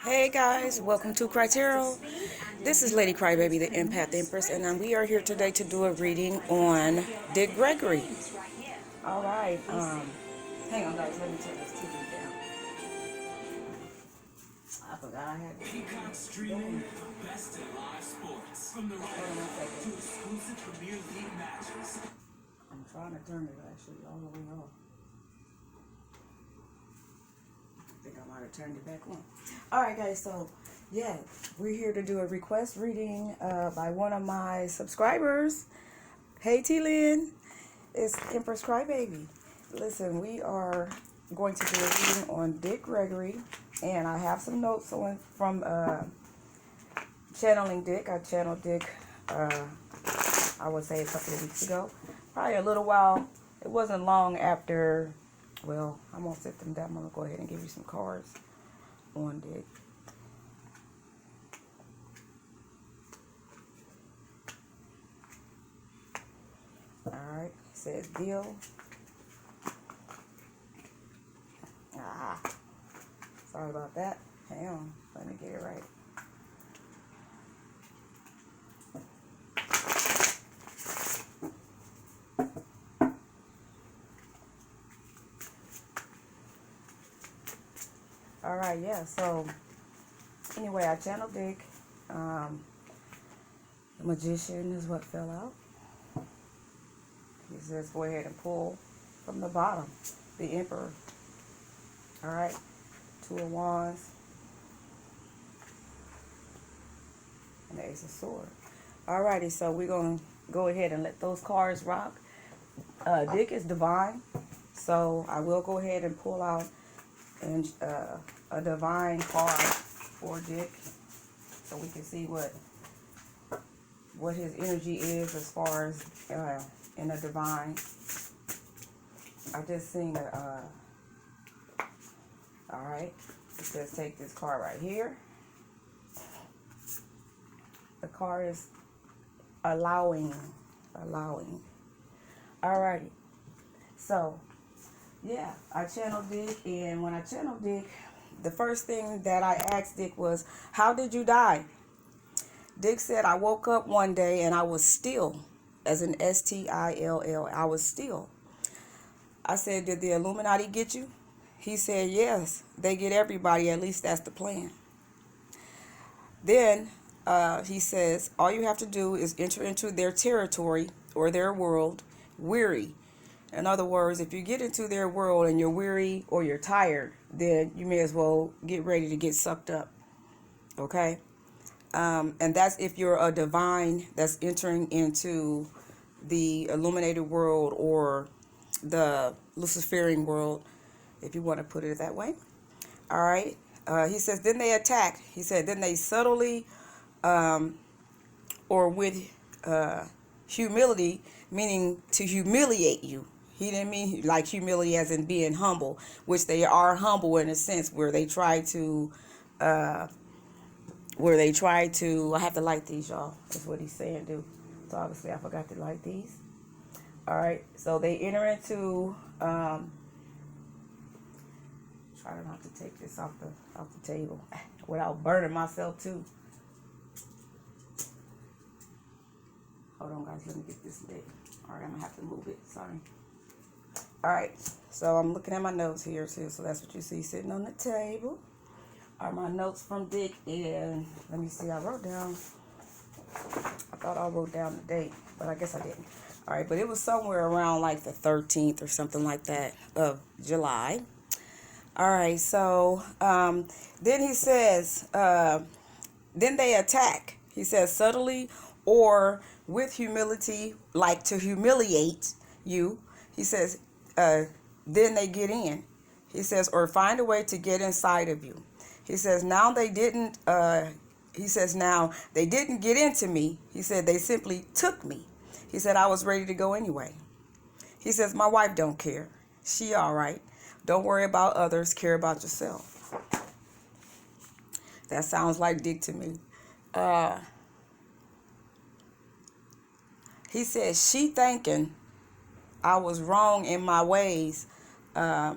Hey guys, welcome to CRYYY. This is Lady Crybaby, the Empath Empress, and we are here today to do a reading on Dick Gregory. Alright, hang on guys, let me turn this TV down. I forgot I had Peacock streaming the best in live sports. From the right to exclusive Premier League matches. I'm trying to turn it actually all the way off. I think I might have turned it back on. Alright guys, so yeah, we're here to do a request reading by one of my subscribers. Hey T-Lynn, it's Empress Crybaby. Listen, we are going to do a reading on Dick Gregory, and I have some notes on from channeling Dick. I channeled Dick, I would say a couple of weeks ago, probably a little while. It wasn't long after. Well, I'm gonna set them down. I'm gonna go ahead and give you some cards on Dick. Alright, it says deal. Sorry about that. Hang on, let me get it right. Alright, yeah, so anyway, I channeled Dick. The Magician is what fell out. He says go ahead and pull from the bottom, the Emperor. Alright, Two of Wands, and the Ace of Swords. Alrighty, so we're going to go ahead and let those cards rock. Dick is divine, so I will go ahead and pull out and a divine card for Dick, so we can see what his energy is as far as in a divine. I just seen alright, it says take this card right here. The card is allowing. Alrighty, so yeah, I channeled Dick, and when I channeled Dick, the first thing that I asked Dick was, how did you die? Dick said, I woke up one day and I was still, as in S-T-I-L-L, I was still. I said, did the Illuminati get you? He said, yes, they get everybody, at least that's the plan. Then he says, all you have to do is enter into their territory or their world, weary. In other words, if you get into their world and you're weary or you're tired, then you may as well get ready to get sucked up. Okay? And that's if you're a divine that's entering into the illuminated world or the Luciferian world, if you want to put it that way. All right. He says, then they attacked. He said, then they subtly or with humility, meaning to humiliate you. He didn't mean like humility as in being humble, which they are humble in a sense where they try to, I have to light these, y'all. That's what he's saying, do. So obviously I forgot to light these. All right. So they enter into, try not to take this off the table without burning myself too. Hold on, guys. Let me get this lit. All right, I'm gonna have to move it. Sorry. All right. So I'm looking at my notes here too. So that's what you see sitting on the table. Are my notes from Dick, and let me see. I wrote down. I thought I wrote down the date, but I guess I didn't. All right, but it was somewhere around like the 13th or something like that of July. All right, so then he says, then they attack. He says subtly or with humility, like to humiliate you. He says, then they get in. He says, or find a way to get inside of you. He says, now they didn't, now they didn't get into me. He said, they simply took me. He said, I was ready to go anyway. He says, my wife don't care. She all right. Don't worry about others. Care about yourself. That sounds like Dick to me. He says, she thinking I was wrong in my ways, but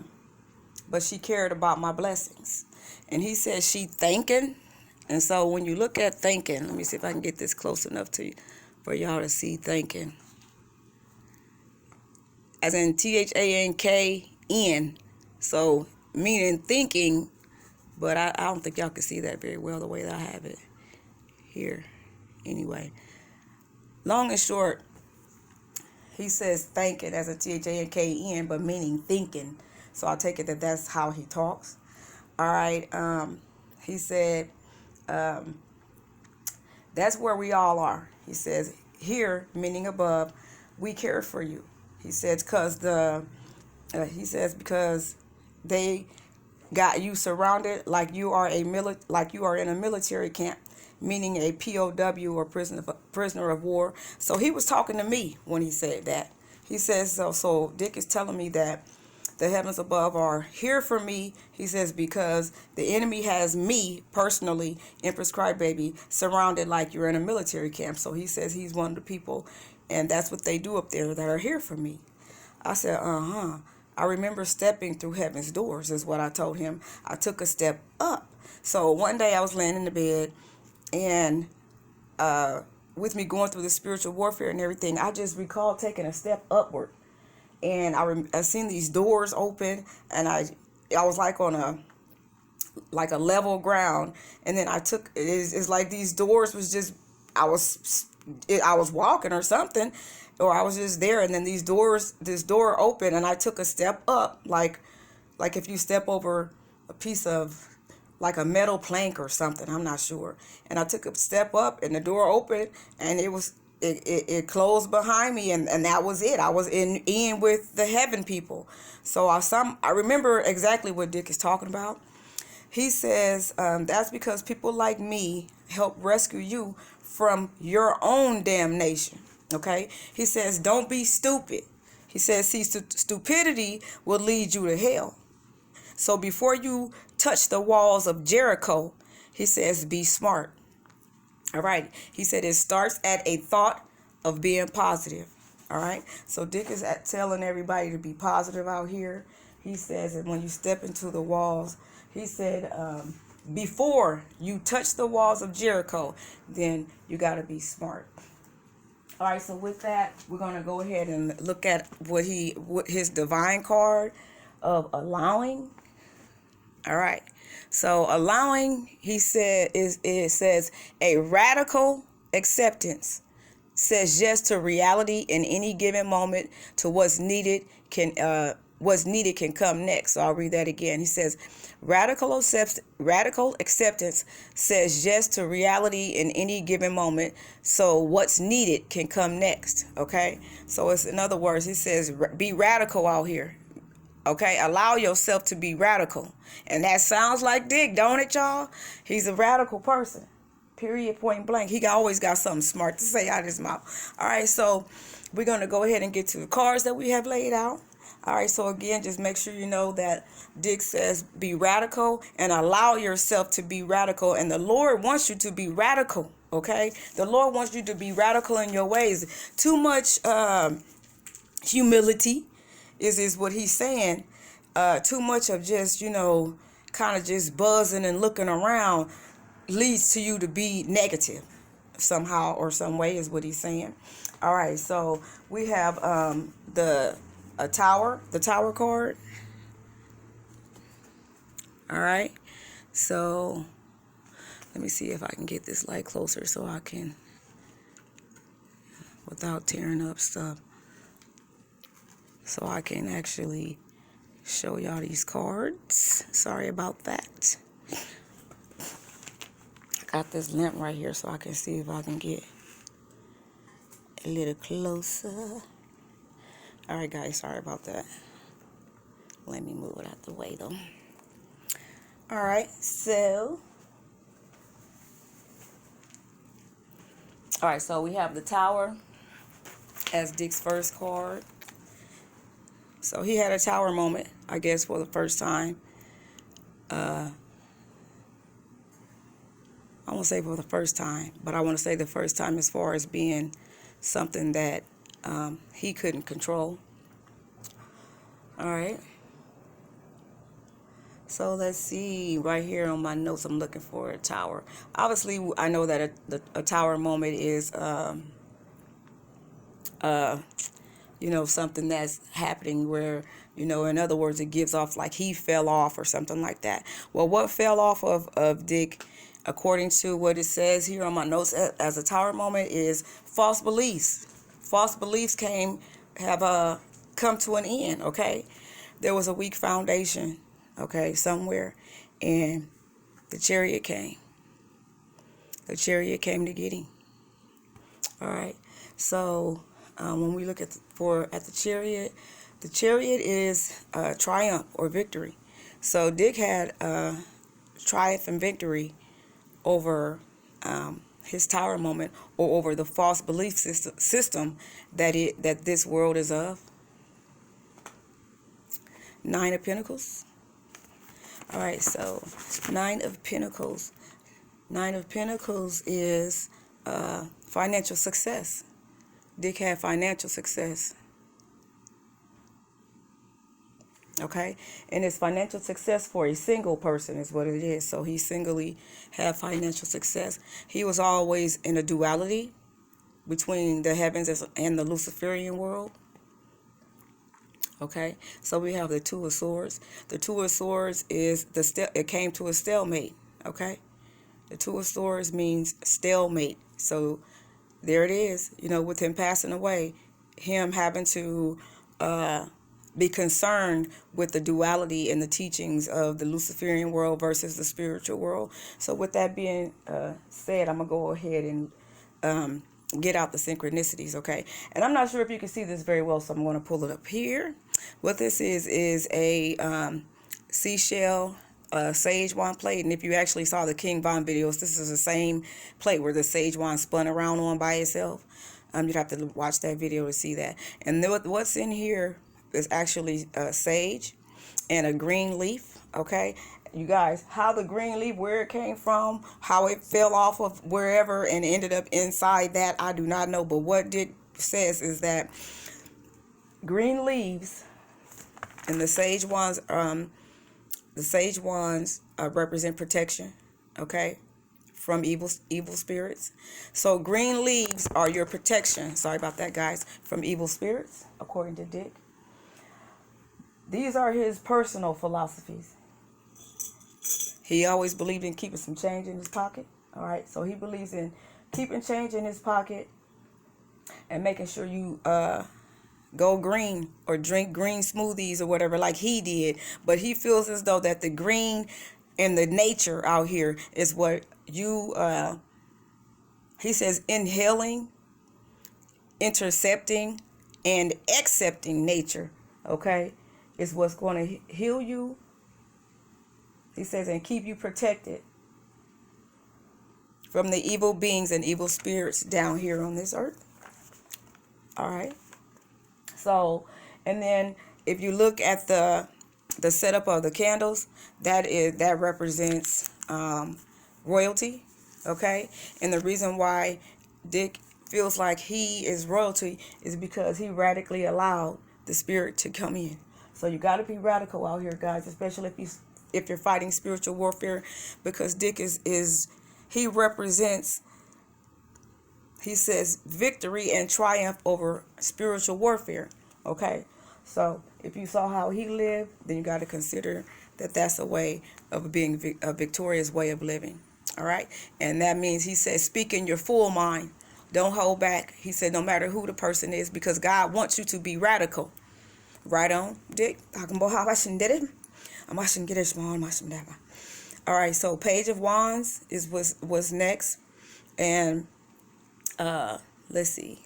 she cared about my blessings. And he says she thinking. And so when you look at thinking, let me see if I can get this close enough to you for y'all to see thinking. As in THANKN. So meaning thinking, but I don't think y'all can see that very well the way that I have it here. Anyway, long and short, he says thinking as a THANKN, but meaning thinking. So I'll take it that that's how he talks. All right. He said, that's where we all are. He says, here, meaning above, we care for you. He says, because they got you surrounded like you are in a military camp, meaning a POW or prisoner of war. So he was talking to me when he said that. He says, so Dick is telling me that the heavens above are here for me. He says, because the enemy has me personally, Empress Crybaby, surrounded like you're in a military camp. So he says he's one of the people, and that's what they do up there, that are here for me. I said, I remember stepping through heaven's doors, is what I told him. I took a step up. So one day I was laying in the bed, and with me going through the spiritual warfare and everything, I just recalled taking a step upward. And I seen these doors open, and I was like on a level ground, and then it's like these doors was just, I was walking or something, or I was just there, and then this door opened, and I took a step up, like if you step over a piece of like a metal plank or something, I'm not sure. And I took a step up, and the door opened, and it closed behind me, and that was it. I was in with the heaven people. So I remember exactly what Dick is talking about. He says, that's because people like me help rescue you from your own damnation. Okay? He says, don't be stupid. He says, see, stupidity will lead you to hell. So before you touch the walls of Jericho, he says, be smart. All right. He said it starts at a thought of being positive. All right. So Dick is telling everybody to be positive out here. He says that when you step into the walls, he said, before you touch the walls of Jericho, then you got to be smart. All right. So with that, we're going to go ahead and look at what his divine card of allowing. All right. So allowing, he said, it says a radical acceptance says yes to reality in any given moment, to what's needed can come next. So I'll read that again. He says radical acceptance says yes to reality in any given moment, so what's needed can come next. Okay. So it's, in other words, he says be radical out here. Okay, allow yourself to be radical. And that sounds like Dick, don't it, y'all? He's a radical person. Period, point blank. He always got something smart to say out of his mouth. All right, so we're going to go ahead and get to the cards that we have laid out. All right, so again, just make sure you know that Dick says be radical and allow yourself to be radical. And the Lord wants you to be radical, okay? The Lord wants you to be radical in your ways. Too much humility is what he's saying. Too much of just, kind of just buzzing and looking around leads to you to be negative somehow or some way, is what he's saying. All right, so we have the tower card. All right, so let me see if I can get this light closer so I can, without tearing up stuff, so I can actually show y'all these cards. Sorry about that. I got this lamp right here so I can see if I can get a little closer. All right, guys, sorry about that. Let me move it out the way, though. All right, so. All right, so we have the Tower as Dick's first card. So he had a tower moment, I guess, for the first time. I won't say for the first time, but I want to say the first time as far as being something that he couldn't control. All right. So let's see, right here on my notes, I'm looking for a tower. Obviously, I know that a tower moment is, something that's happening where, in other words, it gives off like he fell off or something like that. Well, what fell off of Dick, according to what it says here on my notes as a tower moment, is false beliefs. False beliefs have come to an end, okay? There was a weak foundation, okay, somewhere, and the chariot came. The chariot came to get him. All right. So when we look at the chariot is triumph or victory. So Dick had triumph and victory over his tower moment, or over the false belief system that this world is of. Nine of Pentacles. All right. So Nine of Pentacles. Nine of Pentacles is financial success. Dick had financial success. Okay, and it's financial success for a single person is what it is. So he singly had financial success. He was always in a duality between the heavens and the Luciferian world. Okay, so we have the Two of Swords. The Two of Swords is it came to a stalemate. Okay, the Two of Swords means stalemate. So there it is, with him passing away, him having to be concerned with the duality and the teachings of the Luciferian world versus the spiritual world. So with that being said, I'm going to go ahead and get out the synchronicities, okay? And I'm not sure if you can see this very well, so I'm going to pull it up here. What this is a seashell sage wand plate, and if you actually saw the King Von videos, this is the same plate where the sage wand spun around on by itself. You'd have to watch that video to see that. And what's in here is actually sage and a green leaf. Okay, you guys, how the green leaf, where it came from, how it fell off of wherever and ended up inside that, I do not know. But what it says is that green leaves and the sage wands represent protection, okay, from evil spirits. So green leaves are your protection. Sorry about that, guys. From evil spirits, according to Dick. These are his personal philosophies. He always believed in keeping some change in his pocket. All right, so he believes in keeping change in his pocket and making sure you go green or drink green smoothies or whatever like he did. But he feels as though that the green and the nature out here is what you, he says, inhaling, intercepting, and accepting nature, okay, is what's going to heal you. He says, and keep you protected from the evil beings and evil spirits down here on this earth. All right. So, and then if you look at the setup of the candles, that represents royalty, okay? And the reason why Dick feels like he is royalty is because he radically allowed the spirit to come in. So you got to be radical out here, guys, especially if you're fighting spiritual warfare, because Dick he represents, he says, victory and triumph over spiritual warfare. Okay, so if you saw how he lived, then you got to consider that that's a way of being a victorious way of living. All right, and that means, he says, speak in your full mind. Don't hold back. He said, no matter who the person is, because God wants you to be radical. Right on, Dick. All right, so Page of Wands was next, and let's see.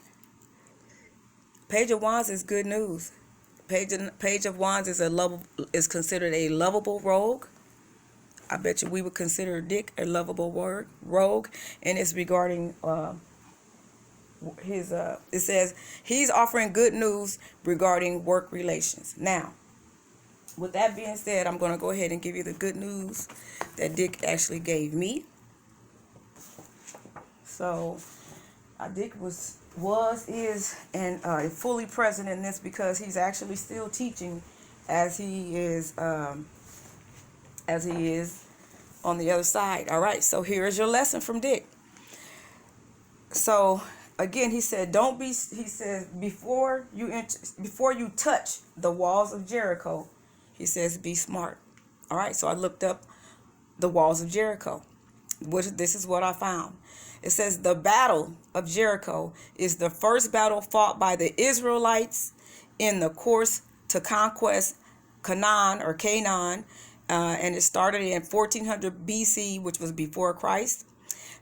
Page of Wands is good news. Page of Wands is considered a lovable rogue. I bet you we would consider Dick a lovable rogue, and it's regarding it says he's offering good news regarding work relations. Now, with that being said, I'm going to go ahead and give you the good news that Dick actually gave me. So Dick is fully present in this, because he's actually still teaching as he is as he is on the other side. All right, so here is your lesson from Dick. So again, he said, don't be, he says, before you touch the walls of Jericho, he says, be smart. All right, so I looked up the walls of Jericho. This is what I found. It says the battle of Jericho is the first battle fought by the Israelites in the course to conquest Canaan, and it started in 1400 BC, which was before Christ.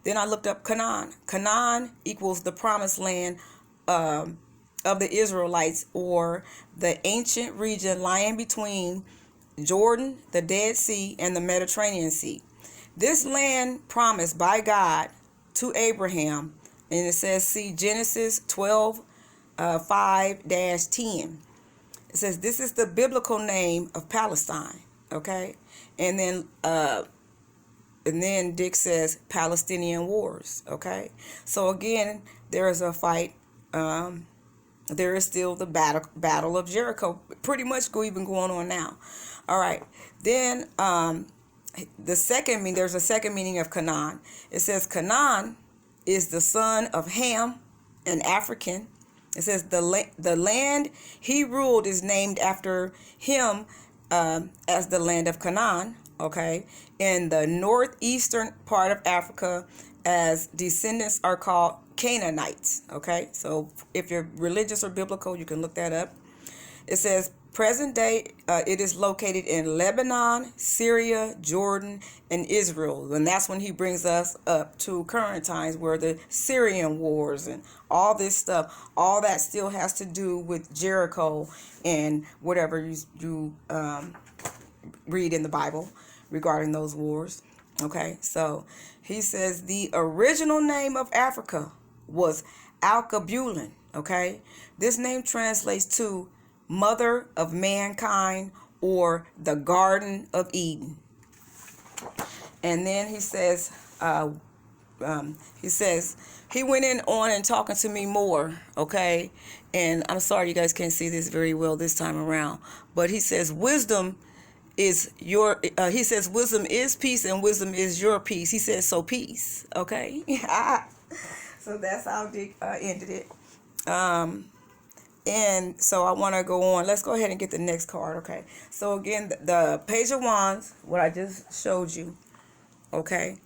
Then I looked up Canaan. Canaan equals the promised land of the Israelites, or the ancient region lying between Jordan, the Dead Sea, and the Mediterranean Sea. This land promised by God to Abraham, and it says, see Genesis 12, 5-10. It says this is the biblical name of Palestine. Okay, and then Dick says Palestinian wars. Okay, so again, there is a fight. There is still the battle of Jericho, pretty much even going on now. All right, then there's a second meaning of Canaan. It says Canaan is the son of Ham, an African. It says the land he ruled is named after him as the land of Canaan. Okay, in the northeastern part of Africa, as descendants are called Canaanites. Okay, so if you're religious or biblical, you can look that up. It says present day, it is located in Lebanon, Syria, Jordan, and Israel. And that's when he brings us up to current times, where the Syrian wars and all this stuff, all that still has to do with Jericho and whatever you read in the Bible regarding those wars. Okay, so he says the original name of Africa was Alkebulan. Okay, this name translates to Mother of Mankind, or the Garden of Eden. And then he says he went in on and talking to me more. Okay, and I'm sorry you guys can't see this very well this time around, but he says wisdom is wisdom is peace, and wisdom is your peace. He says, so peace. Okay. So that's how Dick ended it. And so I want to go on. Let's go ahead and get the next card. Okay, so again, the Page of Wands, what I just showed you, okay,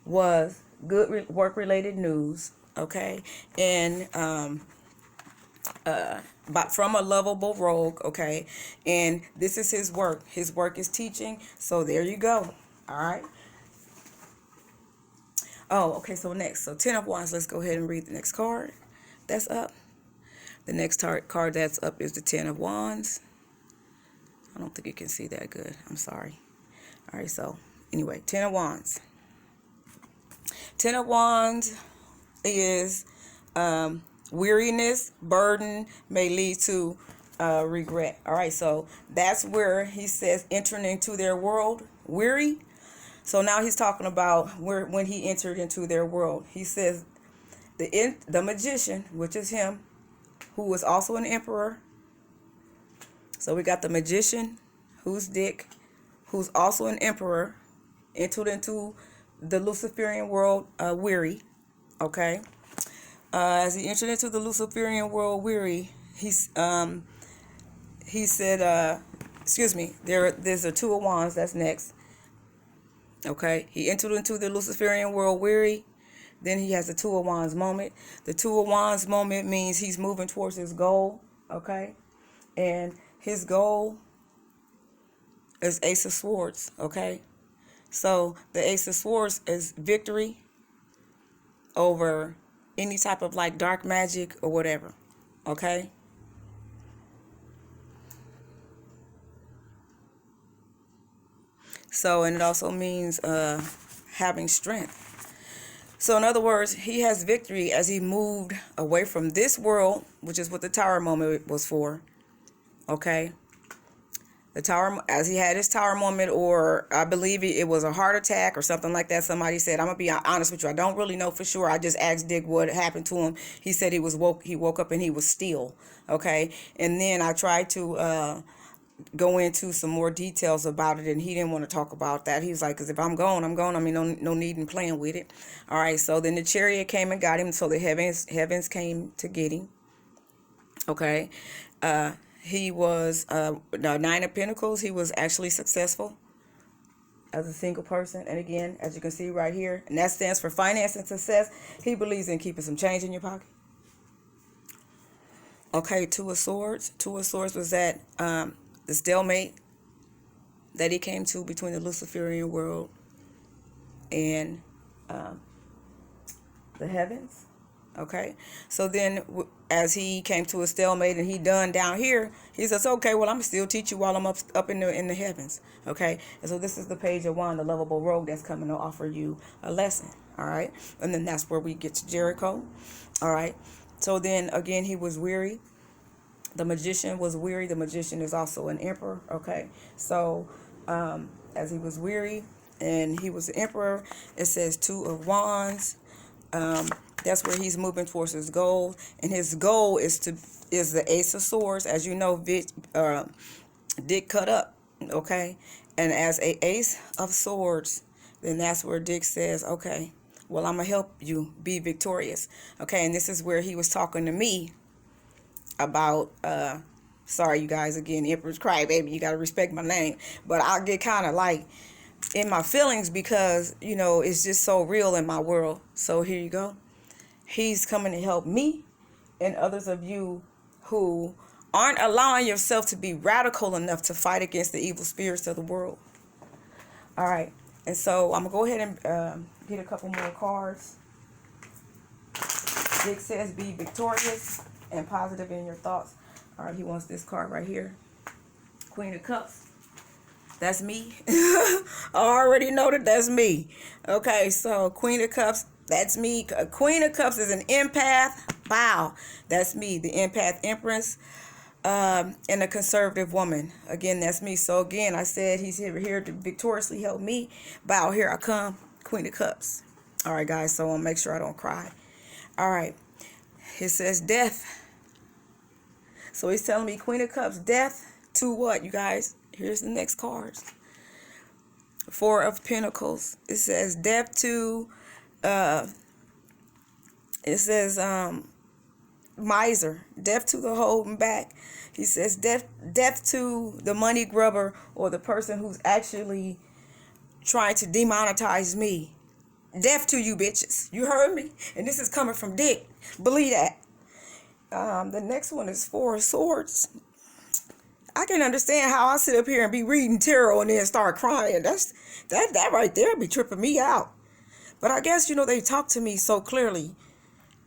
was good work related news. Okay, and but from a lovable rogue. Okay, and this is his work. His work is teaching. So there you go. All right. Oh, okay. So next, so 10 of Wands. Let's go ahead and read the next card that's up. The next card that's up is the 10 of Wands. I don't think you can see that good. I'm sorry. All right, so anyway, 10 of Wands. 10 of Wands is weariness, burden, may lead to regret. All right, so that's where he says entering into their world, weary. So now he's talking about when he entered into their world. He says the magician, which is him, who was also an emperor. So we got the magician, who's Dick, who's also an emperor, entered into the Luciferian world weary. Okay. As he entered into the Luciferian world weary, he said, there's a 2 of Wands, that's next. Okay. He entered into the Luciferian world weary. Then he has the 2 of Wands moment. The 2 of Wands moment means he's moving towards his goal, okay? And his goal is Ace of Swords, okay? So the Ace of Swords is victory over any type of like dark magic or whatever, okay? So, and it also means having strength. So in other words, he has victory as he moved away from this world, which is what the Tower moment was for. Okay. The Tower, as he had his Tower moment, or I believe it was a heart attack or something like that. Somebody said, I'm going to be honest with you, I don't really know for sure. I just asked Dick what happened to him. He said he woke up and he was still. Okay. And then I tried to go into some more details about it, and he didn't want to talk about that. He's like, because if I'm gone, I'm gone. I mean, no need in playing with it. All right, so then the chariot came and got him, so the heavens came to get him. Okay, he was the Nine of Pentacles. He was actually successful as a single person, and again, as you can see right here, and that stands for finance and success. He believes in keeping some change in your pocket. Okay, Two of Swords. Two of Swords was that the stalemate that he came to between the Luciferian world and the heavens. Okay, so then as he came to a stalemate and he done down here, he says, okay, well, I'm gonna still teach you while I'm up in the heavens. Okay, and so this is the Page of Wands, the lovable rogue that's coming to offer you a lesson. All right, and then that's where we get to Jericho. All right, so then again, he was weary. The magician was weary. The magician is also an emperor. Okay, so as he was weary and he was the emperor, it says Two of Wands. That's where he's moving towards his goal, and his goal is the Ace of Swords. As you know, Dick cut up. Okay, and as a Ace of Swords, then that's where Dick says, okay, well, I'm gonna help you be victorious. Okay, and this is where he was talking to me about sorry you guys, again, Emperor's Crybaby, you gotta respect my name, but I'll get kind of like in my feelings because, you know, it's just so real in my world. So here you go. He's coming to help me and others of you who aren't allowing yourself to be radical enough to fight against the evil spirits of the world. All right, and so I'm gonna go ahead and get a couple more cards. Dick says be victorious and positive in your thoughts. All right, he wants this card right here. Queen of Cups. That's me. I already know that that's me. Okay, so Queen of Cups, that's me. Queen of Cups is an empath. Wow, that's me, the empath empress, and a conservative woman. Again, that's me. So again, I said he's here to victoriously help me. Bow, here I come, Queen of Cups. All right, guys, so I'll make sure I don't cry. All right, it says death. So he's telling me Queen of Cups, death to what, you guys? Here's the next cards. Four of Pentacles. It says death to, it says miser. Death to the holding back. He says death to the money grubber, or the person who's actually trying to demonetize me. Death to you bitches. You heard me? And this is coming from Dick. Believe that. The next one is Four of Swords. I can understand how I sit up here and be reading tarot and then start crying. That right there be tripping me out. But I guess, you know, they talk to me so clearly,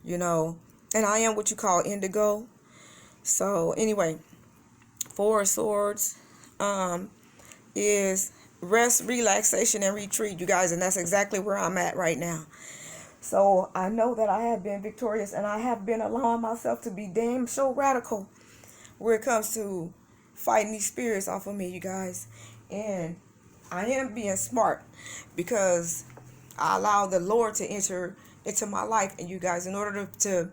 you know, and I am what you call indigo. So anyway, Four of Swords is rest, relaxation, and retreat, you guys, and that's exactly where I'm at right now. So I know that I have been victorious, and I have been allowing myself to be damn so radical where it comes to fighting these spirits off of me, you guys. And I am being smart because I allow the Lord to enter into my life. And you guys, in order to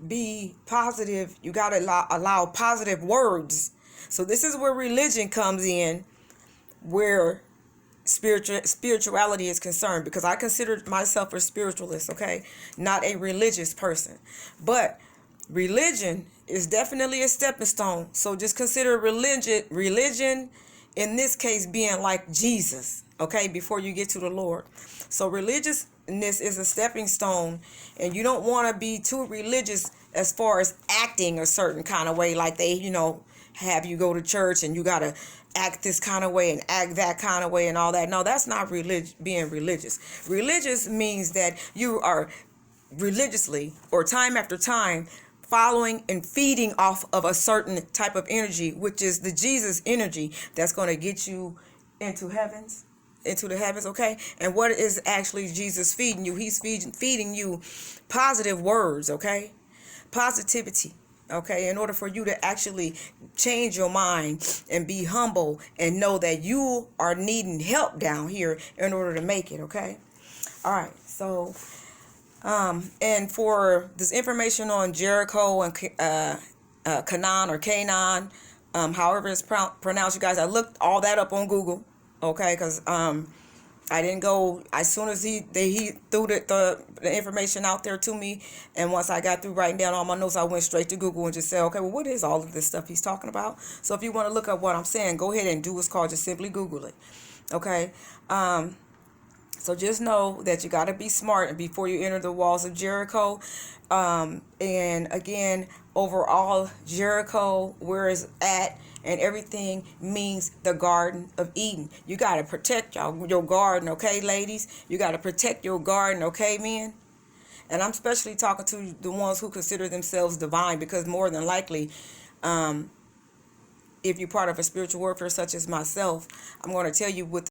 be positive, you got to allow positive words. So this is where religion comes in, where spirituality is concerned, because I consider myself a spiritualist, okay, not a religious person. But religion is definitely a stepping stone. So just consider religion in this case being like Jesus, okay, before you get to the Lord. So religiousness is a stepping stone, and you don't want to be too religious as far as acting a certain kind of way, like they, you know, have you go to church and you got to act this kind of way and act that kind of way and all that. No, that's not being religious. Religious means that you are religiously or time after time following and feeding off of a certain type of energy, which is the Jesus energy that's going to get you into the heavens, okay? And what is actually Jesus feeding you? He's feeding you positive words, okay? Positivity. Okay, in order for you to actually change your mind and be humble and know that you are needing help down here in order to make it, okay? All right, so, and for this information on Jericho and Canaan or Canaan, however it's pronounced, you guys. I looked all that up on Google, okay, because I didn't go as soon as he threw the information out there to me, and once I got through writing down all my notes, I went straight to Google and just said, okay, well, what is all of this stuff he's talking about? So if you want to look up what I'm saying, go ahead and do what's called just simply Google it, okay? So just know that you got to be smart and before you enter the walls of Jericho. And again, overall, Jericho, where it's at and everything means the Garden of Eden. You got to protect your garden, okay, ladies? You got to protect your garden, okay, men? And I'm especially talking to the ones who consider themselves divine, because more than likely, if you're part of a spiritual warfare such as myself, I'm going to tell you with